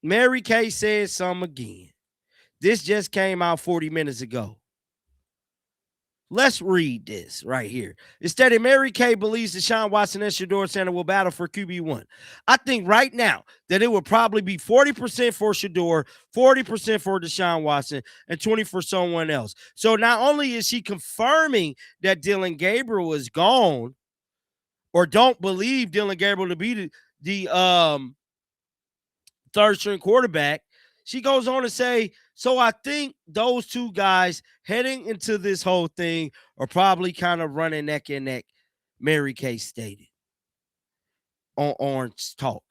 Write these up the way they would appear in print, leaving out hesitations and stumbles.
Mary Kay said something again. This just came out 40 minutes ago. Let's read this right here. It stated Mary Kay believes Deshaun Watson and Shedeur Sanders will battle for QB1. I think right now that it would probably be 40% for Shedeur, 40% for Deshaun Watson, and 20% for someone else. So not only is she confirming that Dillon Gabriel is gone, or don't believe Dillon Gabriel to be the third string quarterback, she goes on to say, so I think those two guys heading into this whole thing are probably kind of running neck and neck, Mary Kay stated on Orange Talk.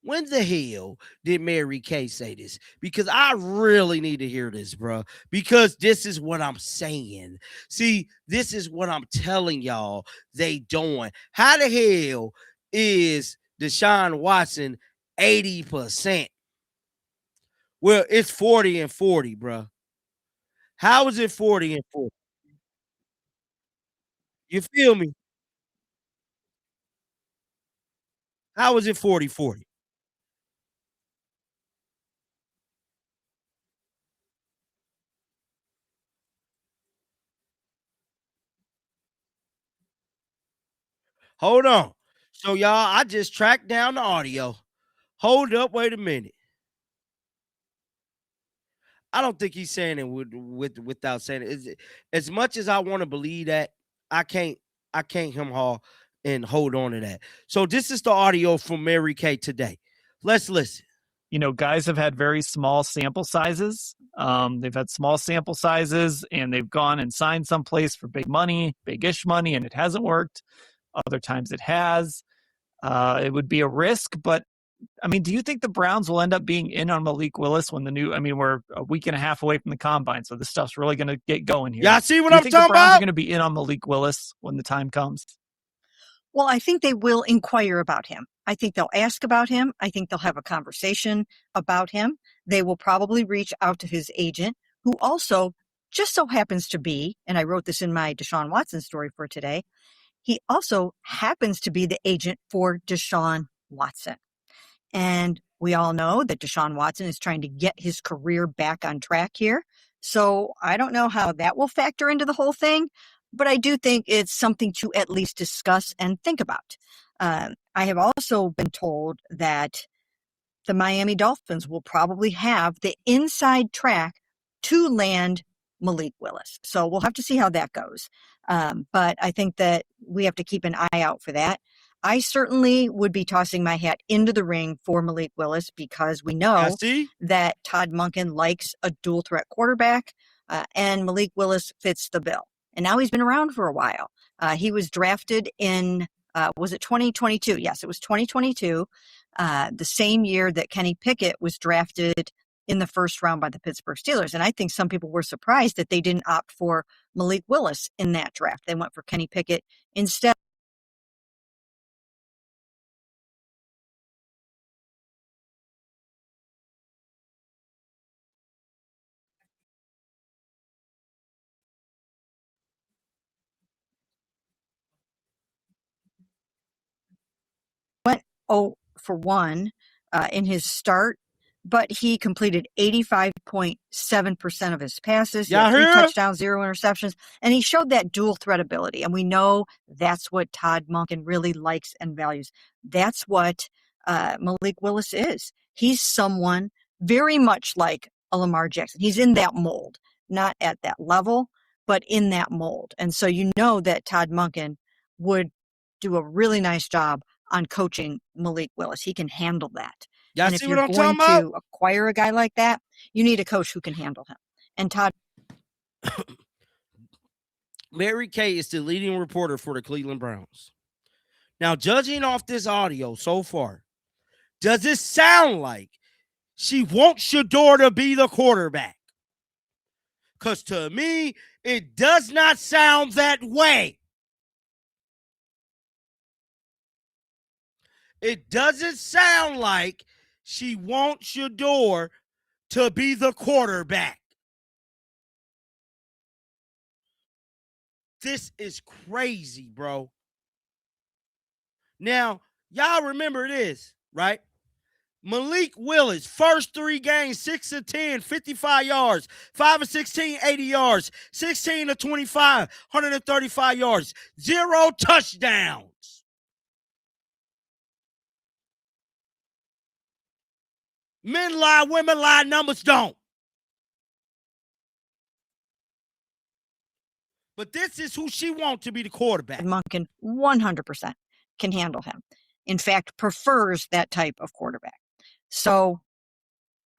When the hell did Mary Kay say this? Because I really need to hear this, bro. Because this is what I'm saying. See, this is what I'm telling y'all they doing. How the hell is Deshaun Watson 80%? Well, it's 40 and 40, bro. How is it 40 and 40? You feel me? How is it 40-40? Hold on. So, y'all, I just tracked down the audio. Hold up, wait a minute. I don't think he's saying it without saying it. As much as I want to believe that, I can't him haul and hold on to that. So this is the audio from Mary Kay today. Let's listen. Guys have had very small sample sizes. They've had small sample sizes, and they've gone and signed someplace for big money, big-ish money, and it hasn't worked. Other times it has. It would be a risk, but I mean, do you think the Browns will end up being in on Malik Willis when we're a week and a half away from the combine, so this stuff's really going to get going here. Y'all see what do you I'm think talking the Browns about? are going to be in on Malik Willis when the time comes? Well, I think they will inquire about him. I think they'll ask about him. I think they'll have a conversation about him. They will probably reach out to his agent, who also just so happens to be, and I wrote this in my Deshaun Watson story for today, he also happens to be the agent for Deshaun Watson. And we all know that Deshaun Watson is trying to get his career back on track here. So I don't know how that will factor into the whole thing, but I do think it's something to at least discuss and think about. I have also been told that the Miami Dolphins will probably have the inside track to land Malik Willis. So we'll have to see how that goes. But I think that we have to keep an eye out for that. I certainly would be tossing my hat into the ring for Malik Willis because we know that Todd Monken likes a dual threat quarterback, and Malik Willis fits the bill. And now he's been around for a while. He was drafted in, was it 2022? Yes, it was 2022, the same year that Kenny Pickett was drafted in the first round by the Pittsburgh Steelers. And I think some people were surprised that they didn't opt for Malik Willis in that draft. They went for Kenny Pickett instead. Went 0-for-1 in his start, but he completed 85.7% of his passes. He had 3 touchdowns, 0 interceptions, and he showed that dual threat ability. And we know that's what Todd Monken really likes and values. That's what Malik Willis is. He's someone very much like a Lamar Jackson. He's in that mold, not at that level, but in that mold. And so you know that Todd Monken would do a really nice job on coaching Malik Willis. He can handle that. Y'all and if see you're what I'm going talking to about? acquire a guy like that, you need a coach who can handle him. And Todd. Mary Kay is the leading reporter for the Cleveland Browns. Now, judging off this audio so far, does it sound like she wants Shedeur to be the quarterback? Because to me, it does not sound that way. It doesn't sound like she wants Shedeur to be the quarterback. This is crazy, bro. Now, y'all remember this, right? Malik Willis, first 3 games, 6 of 10, 55 yards, 5 of 16, 80 yards, 16 of 25, 135 yards, 0 touchdowns. Men lie, women lie, numbers don't. But this is who she wants to be the quarterback. Monken 100% can handle him. In fact, prefers that type of quarterback. So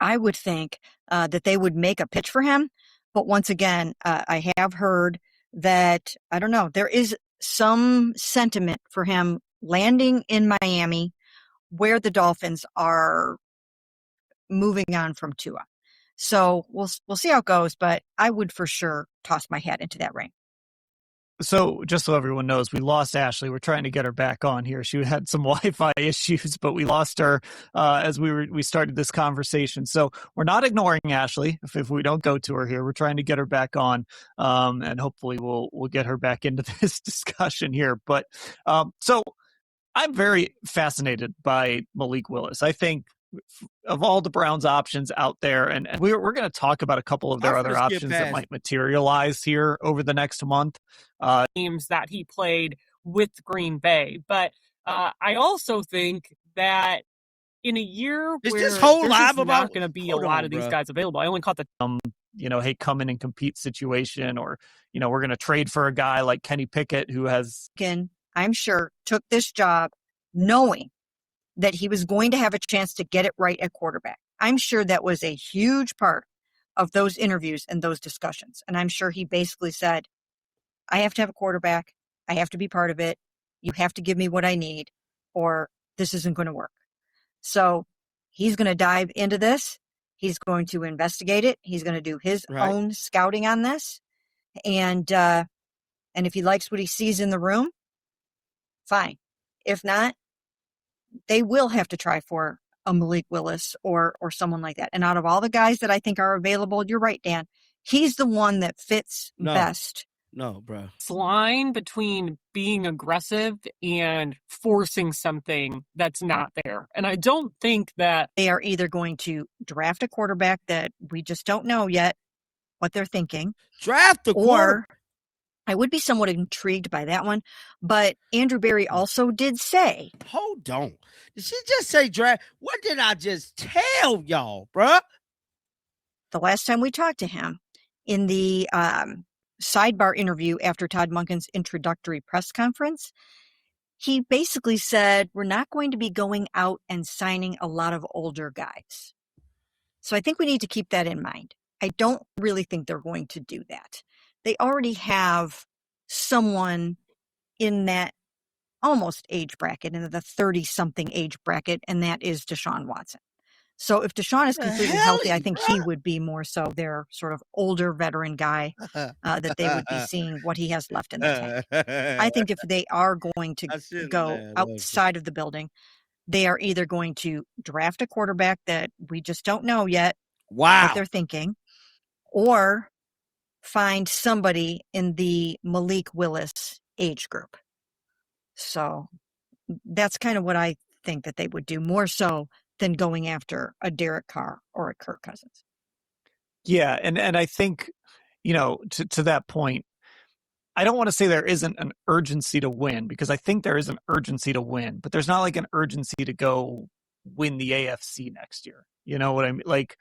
I would think that they would make a pitch for him. But once again, I have heard that, I don't know, there is some sentiment for him landing in Miami where the Dolphins are moving on from Tua. So we'll see how it goes, but I would for sure toss my hat into that ring. So just so everyone knows, we lost Ashley. We're trying to get her back on here. She had some Wi-Fi issues, but we lost her as we started this conversation. So we're not ignoring Ashley. If we don't go to her here, we're trying to get her back on, and hopefully we'll get her back into this discussion here. But so I'm very fascinated by Malik Willis. I think of all the Browns options out there, and we're going to talk about a couple of their other options that might materialize here over the next month. Teams that he played with Green Bay. But I also think that in a year where there's not going to be a lot of these guys available, I only caught the hey, come in and compete situation, or we're going to trade for a guy like Kenny Pickett who has, I'm sure, took this job knowing that he was going to have a chance to get it right at quarterback. I'm sure that was a huge part of those interviews and those discussions. And I'm sure he basically said, I have to have a quarterback. I have to be part of it. You have to give me what I need, or this isn't going to work. So he's going to dive into this. He's going to investigate it. He's going to do his own scouting on this. And if he likes what he sees in the room, fine. If not, they will have to try for a Malik Willis or someone like that. And out of all the guys that I think are available, you're right, Dan, he's the one that fits best. No, bro. It's line between being aggressive and forcing something that's not there. And I don't think that they are either going to draft a quarterback that we just don't know yet what they're thinking. Draft the quarterback. I would be somewhat intrigued by that one, but Andrew Berry also did say... Hold on. Did she just say draft? What did I just tell y'all, bruh? The last time we talked to him in the sidebar interview after Todd Monken's introductory press conference, he basically said, we're not going to be going out and signing a lot of older guys. So I think we need to keep that in mind. I don't really think they're going to do that. They already have someone in that almost age bracket, in the 30-something age bracket, and that is Deshaun Watson. So if Deshaun is completely healthy, I think he would be more so their sort of older veteran guy that they would be seeing what he has left in the tank. I think if they are going to go outside of the building, they are either going to draft a quarterback that we just don't know yet what they're thinking, or find somebody in the Malik Willis age group. So that's kind of what I think that they would do, more so than going after a Derek Carr or a Kirk Cousins. Yeah, and I think, to that point, I don't want to say there isn't an urgency to win, because I think there is an urgency to win, but there's not like an urgency to go win the AFC next year. You know what I mean? Like,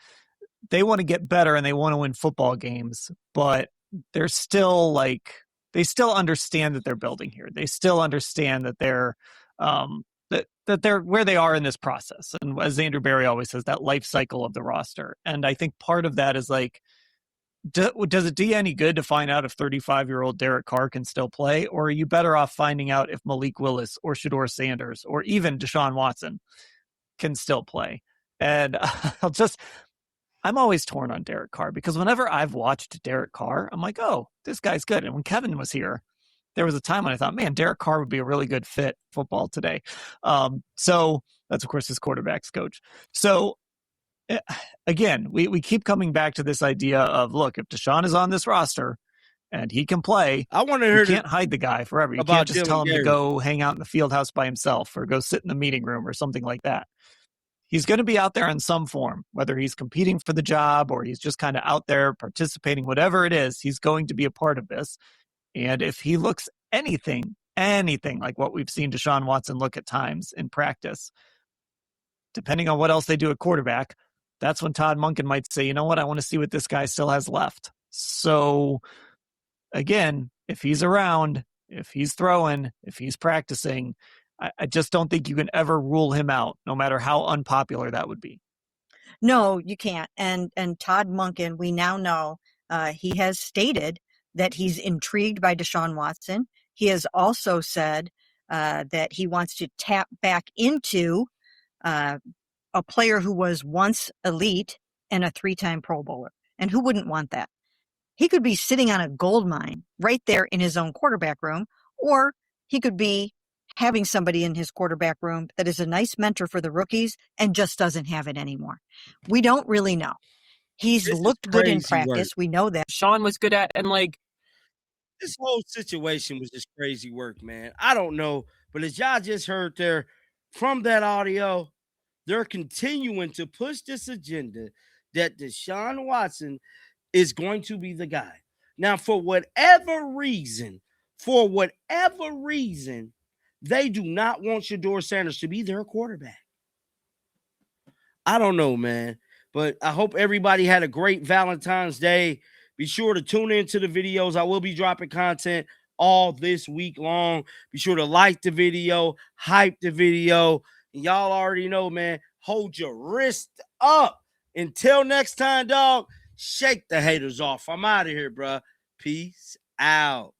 they want to get better and they want to win football games, but they're still they still understand that they're building here. They still understand that they're that they're where they are in this process. And as Andrew Berry always says, that life cycle of the roster. And I think part of that is does it do you any good to find out if 35-year-old Derek Carr can still play, or are you better off finding out if Malik Willis or Shedeur Sanders or even Deshaun Watson can still play? And I'm always torn on Derek Carr, because whenever I've watched Derek Carr, I'm like, oh, this guy's good. And when Kevin was here, there was a time when I thought, man, Derek Carr would be a really good fit football today. So that's, of course, his quarterback's coach. So again, we keep coming back to this idea of, look, if Deshaun is on this roster and he can play, I want to hear you can't hide the guy forever. You can't just tell him to go hang out in the field house by himself or go sit in the meeting room or something like that. he's going to be out there in some form, whether he's competing for the job or he's just kind of out there participating, whatever it is, he's going to be a part of this. And if he looks anything like what we've seen Deshaun Watson look at times in practice, depending on what else they do at quarterback, that's when Todd Monken might say, you know what, I want to see what this guy still has left. So again, if he's around, if he's throwing, if he's practicing, I just don't think you can ever rule him out, no matter how unpopular that would be. No, you can't. And Todd Monken, we now know he has stated that he's intrigued by Deshaun Watson. He has also said that he wants to tap back into a player who was once elite and a 3-time Pro Bowler. And who wouldn't want that? He could be sitting on a gold mine right there in his own quarterback room, or he could be having somebody in his quarterback room that is a nice mentor for the rookies and just doesn't have it anymore. We don't really know. He's looked good in practice. We know that. Sean was good at, and like, this whole situation was just crazy work, man. I don't know, but as y'all just heard there from that audio, they're continuing to push this agenda that Deshaun Watson is going to be the guy. Now, for whatever reason, they do not want Shedeur Sanders to be their quarterback. I don't know, man, but I hope everybody had a great Valentine's Day. Be sure to tune into the videos. I will be dropping content all this week long. Be sure to like the video, hype the video. And y'all already know, man, hold your wrist up. Until next time, dog, shake the haters off. I'm out of here, bro. Peace out.